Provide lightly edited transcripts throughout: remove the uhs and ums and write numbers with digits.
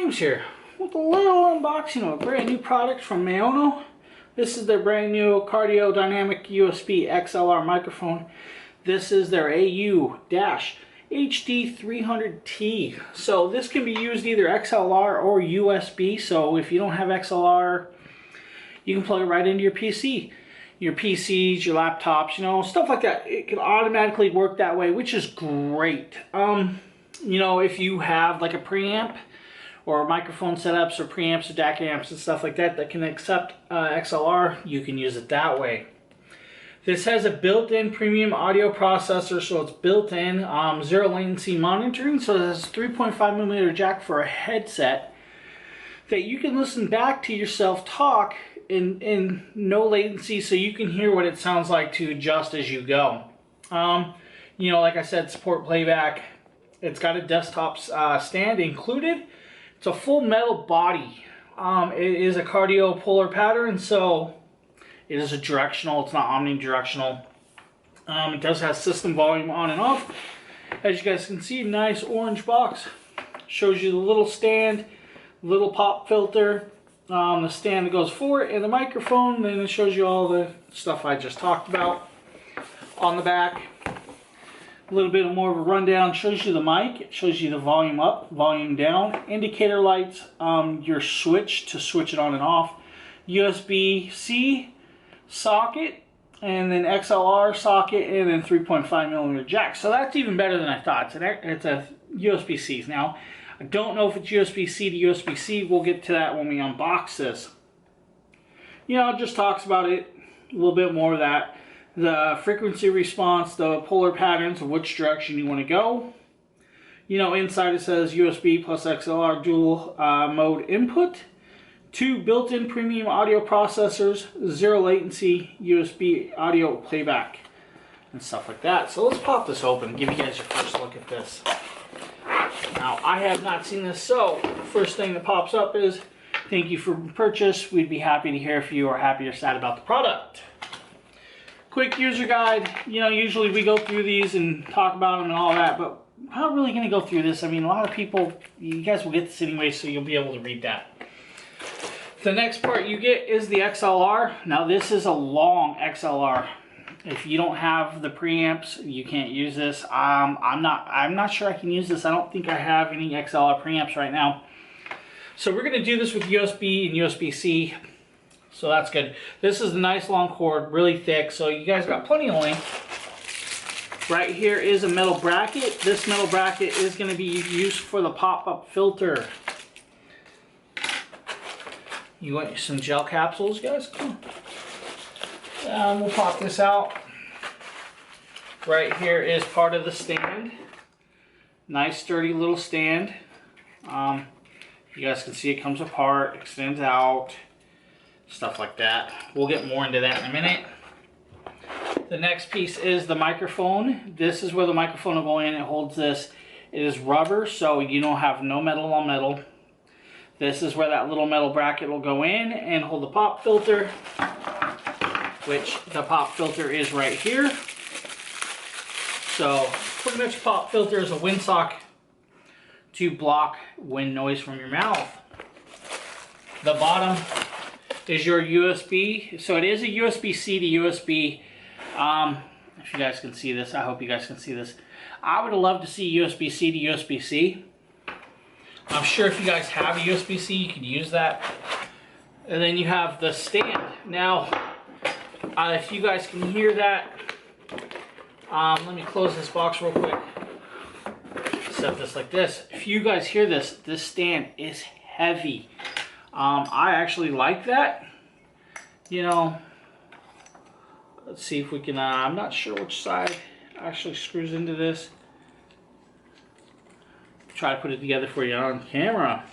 James here with a little unboxing of a brand new product from Maono. This is their brand new Cardio Dynamic USB XLR microphone. This is their AU-HD300T. So this can be used either XLR or USB. So if you don't have XLR, you can plug it right into your PC. Your PCs, your laptops, you know, stuff like that. It can automatically work that way, which is great. You know, if you have like a preamp or microphone setups or preamps or DAC amps and stuff like that that can accept XLR, you can use it that way. This has a built-in premium audio processor, so it's built-in zero latency monitoring. So it has a 3.5mm jack for a headset that you can listen back to yourself talk in no latency, so you can hear what it sounds like to adjust as you go. You know, like I said, support playback. It's got a desktop stand included. It's a full metal body. It is a cardio polar pattern, so it is a directional. It's not omnidirectional. It does have system volume on and off. As you guys can see, nice orange box. Shows you the little stand, little pop filter, the stand that goes for it, and the microphone. Then it shows you all the stuff I just talked about. On the back, a little bit more of a rundown. Shows you the mic. It shows you the volume up, volume down, indicator lights, your switch to switch it on and off, USB-C socket, and then XLR socket, and then 3.5mm jack. So that's even better than I thought. It's a USB-C. Now, I don't know if it's USB-C to USB-C. We'll get to that when we unbox this. You know, it just talks about it, a little bit more of that. The frequency response, the polar patterns of which direction you want to go. You know, inside it says USB plus XLR dual mode input. 2 built-in premium audio processors, 0 latency USB audio playback, and stuff like that. So let's pop this open and give you guys your first look at this. Now, I have not seen this, so first thing that pops up is thank you for purchase. We'd be happy to hear if you are happy or sad about the product. Quick user guide. You know, usually we go through these and talk about them and all that, but I'm not really going to go through this. I mean, a lot of people, you guys will get this anyway, so you'll be able to read that. The next part you get is the XLR. Now, this is a long XLR. If you don't have the preamps, you can't use this. I'm not sure I can use this. I don't think I have any XLR preamps right now. So we're going to do this with USB and USB-C. So that's good. This is a nice long cord, really thick. So you guys got plenty of length. Right here is a metal bracket. This metal bracket is going to be used for the pop-up filter. You want some gel capsules, guys? Come on. We'll pop this out. Right here is part of the stand. Nice sturdy little stand. You guys can see it comes apart, extends out, stuff like that. We'll get more into that in a minute. The next piece is the microphone. This is where the microphone will go in. It holds this. It is rubber, so you don't have no metal on metal. This is where that little metal bracket will go in and hold the pop filter, which the pop filter is right here. So pretty much pop filter is a windsock to block wind noise from your mouth. The bottom is your USB. So it is a USB-C to USB. If you guys can see this, I hope you guys can see this. I would love to see USB-C to USB-C. I'm sure if you guys have a USB-C, you could use that. And then you have the stand. Now, if you guys can hear that, let me close this box real quick. Set this like this. If you guys hear this, this stand is heavy. I actually like that. You know, let's see if we can, I'm not sure which side actually screws into this. Try to put it together for you on camera.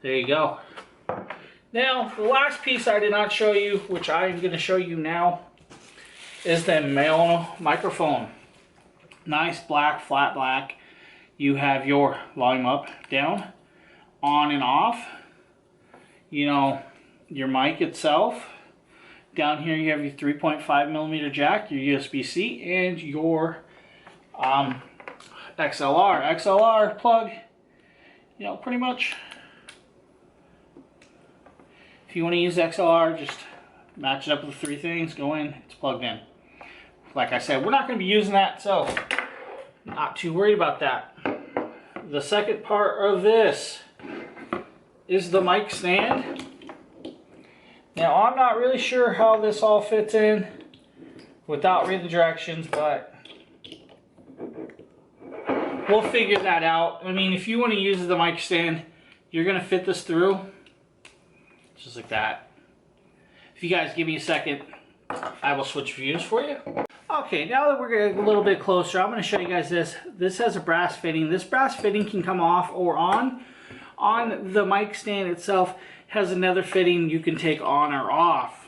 There you go. Now, the last piece I did not show you, which I am going to show you now, is the Maono microphone. Nice black, flat black. You have your volume up, down, on and off. You know, your mic itself. Down here you have your 3.5mm jack, your USB-C, and your XLR plug You know, pretty much. If you want to use XLR, just match it up with the 3 things, go in, it's plugged in. Like I said, we're not going to be using that, so not too worried about that. The second part of this is the mic stand. Now, I'm not really sure how this all fits in without reading the directions, but we'll figure that out. I mean, if you want to use the mic stand, you're going to fit this through just like that. If you guys give me a second, I will switch views for you. Okay, now that we're getting a little bit closer, I'm going to show you guys this. This has a brass fitting. This brass fitting can come off or on. On the mic stand itself has another fitting you can take on or off.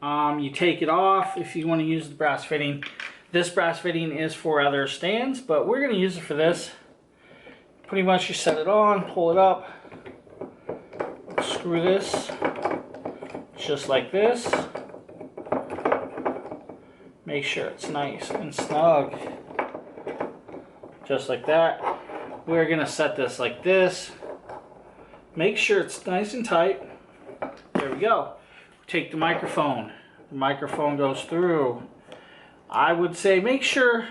You take it off if you want to use the brass fitting. This brass fitting is for other stands, but we're going to use it for this. Pretty much you set it on, pull it up, screw this just like this. Make sure it's nice and snug, just like that. We're going to set this like this. Make sure it's nice and tight. There we go. Take the microphone. The microphone goes through. I would say make sure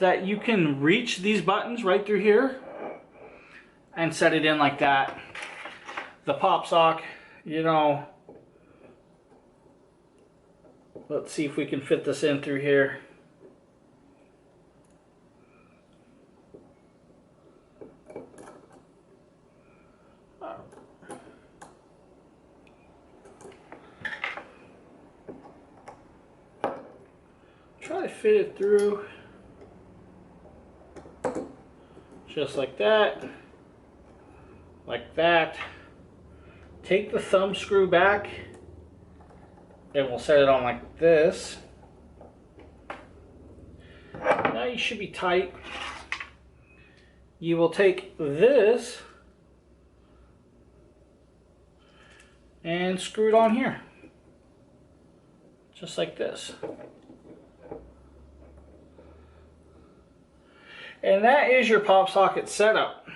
that you can reach these buttons right through here and set it in like that. The pop sock, you know, let's see if we can fit this in through here. Try to fit it through just like that, like that. Take the thumb screw back and we'll set it on like this. Now you should be tight. You will take this and screw it on here, just like this. And that is your pop socket setup,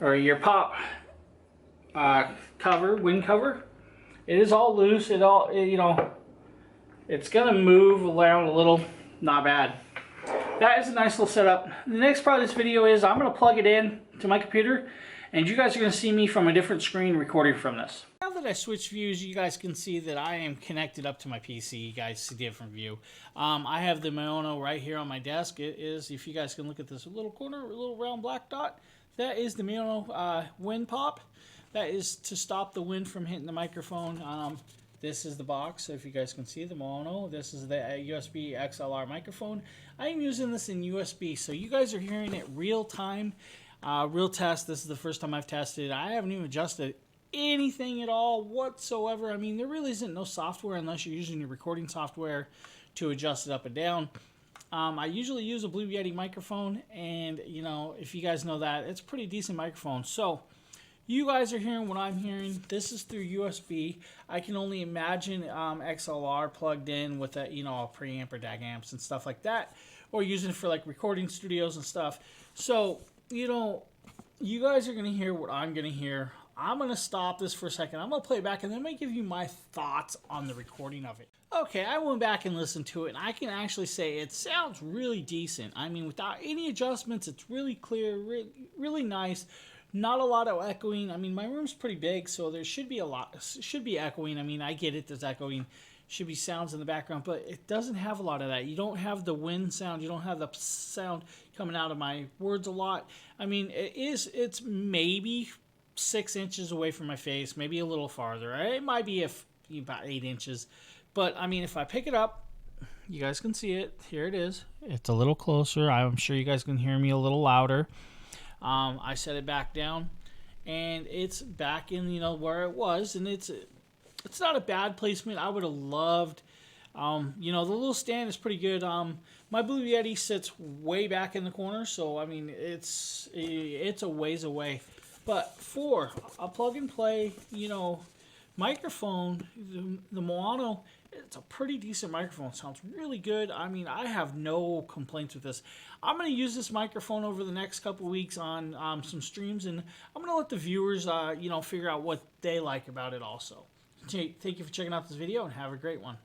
or your pop cover, wind cover. It is all loose. You know, it's gonna move around a little. Not bad. That is a nice little setup. The next part of this video is I'm gonna plug it in to my computer, and you guys are gonna see me from a different screen recording from this. Now that I switched views, you guys can see that I am connected up to my PC. You guys see a different view. I have the Maono right here on my desk. It is, if you guys can look at this little corner, a little round black dot, that is the Maono wind pop. That is to stop the wind from hitting the microphone. This is the box, so if you guys can see the Maono. This is the USB XLR microphone. I am using this in USB, so you guys are hearing it real time, real test. This is the first time I've tested. I haven't even adjusted anything at all whatsoever. I mean, there really isn't no software unless you're using your recording software to adjust it up and down. I usually use a Blue Yeti microphone, and you know, if you guys know that, it's a pretty decent microphone. So you guys are hearing what I'm hearing. This is through USB. I can only imagine XLR plugged in with a, you know, a preamp or DAC amps and stuff like that, or using it for like recording studios and stuff. So, you know, you guys are gonna hear what I'm gonna hear. I'm gonna stop this for a second. I'm gonna play it back, and then I'm gonna give you my thoughts on the recording of it. Okay, I went back and listened to it, and I can actually say it sounds really decent. I mean, without any adjustments, it's really clear, really nice. Not a lot of echoing. I mean, my room's pretty big, so there should be should be echoing. I mean, I get it, there's echoing. Should be sounds in the background, but it doesn't have a lot of that. You don't have the wind sound. You don't have the sound coming out of my words a lot. I mean, it's maybe 6 inches away from my face, maybe a little farther. It might be about 8 inches. But, I mean, if I pick it up, you guys can see it. Here it is. It's a little closer. I'm sure you guys can hear me a little louder. I set it back down, and it's back in, you know, where it was, and it's not a bad placement. I would have loved, you know, the little stand is pretty good. My Blue Yeti sits way back in the corner, so I mean, it's a ways away. But for a plug and play, you know, microphone, the Maono, it's a pretty decent microphone. It sounds really good. I mean, I have no complaints with this. I'm going to use this microphone over the next couple weeks on some streams, and I'm going to let the viewers, figure out what they like about it also. Thank you for checking out this video, and have a great one.